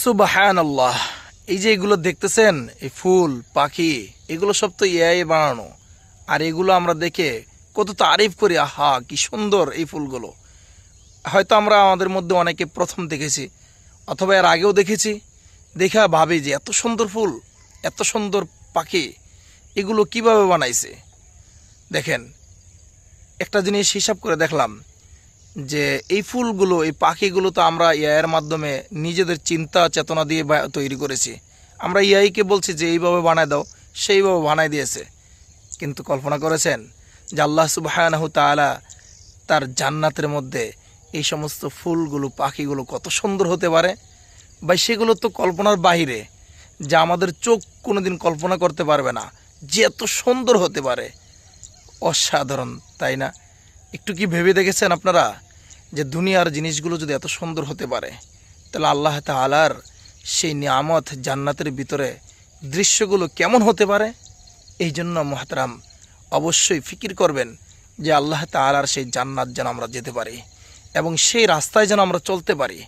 সুবহানাল্লাহ। এই যে এগুলো দেখতেছেন, এই ফুল পাখি, এগুলো সব তো এআই বানানো। আর এগুলো আমরা দেখে কত তারিফ করি, আহা কি সুন্দর এই ফুলগুলো। হয়তো আমরা আমাদের মধ্যে অনেকে প্রথম দেখেছি অথবা এর আগেও দেখেছি, দেখা ভাবি যে এত সুন্দর ফুল, এত সুন্দর পাখি, এগুলো কিভাবে বানাইছে। দেখেন, একটা জিনিস হিসাব করে দেখলাম যে এই ফুলগুলো, এই পাখিগুলো তো আমরা এআইয়ের মাধ্যমে নিজেদের চিন্তা চেতনা দিয়ে তৈরি করেছি। আমরা এআইকে বলছি যে এইভাবে বানায় দাও, সেইভাবে বানায় দিয়েছে। কিন্তু কল্পনা করেছেন যে আল্লাহ সুবহানাহু তাআলা তার জান্নাতের মধ্যে এই সমস্ত ফুলগুলো পাখিগুলো কত সুন্দর হতে পারে? বা সেগুলো তো কল্পনার বাহিরে, যা আমাদের চোখ কোনোদিন কল্পনা করতে পারবে না যে এত সুন্দর হতে পারে। অসাধারণ, তাই না? একটু কি ভেবে দেখেছেন আপনারা যে দুনিয়ার জিনিসগুলো যদি এত সুন্দর হতে পারে, তাহলে আল্লাহ তাআলার সেই নিয়ামত জান্নাতের ভিতরে দৃশ্যগুলো কেমন হতে পারে? এই জন্য মুহতারাম অবশ্যই ফিকির করবেন যে আল্লাহ তাআলার সেই জান্নাত যেন আমরা যেতে পারি এবং সেই রাস্তায় যেন আমরা চলতে পারি,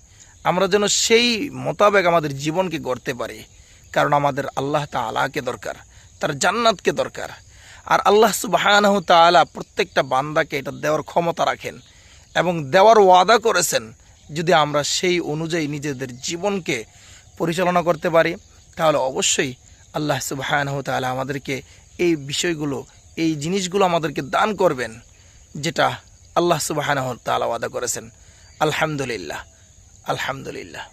আমরা যেন সেই মোতাবেক আমাদের জীবনকে গড়তে পারি। কারণ আমাদের আল্লাহ তাআলাকে দরকার, তার জান্নাতকে দরকার। আর আল্লাহ সুবহানাহু তাআলা প্রত্যেকটা বান্দাকে এটা দেওয়ার ক্ষমতা রাখেন এবং দেওয়ার ওয়াদা করেছেন। যদি আমরা সেই অনুযায়ী নিজেদের জীবনকে পরিচালনা করতে পারি, তাহলে অবশ্যই আল্লাহ সুবহানাহু তাআলা আমাদেরকে এই বিষয়গুলো, এই জিনিসগুলো আমাদেরকে দান করবেন, যেটা আল্লাহ সুবহানাহু তাআলা ওয়াদা করেছেন। আলহামদুলিল্লাহ, আলহামদুলিল্লাহ।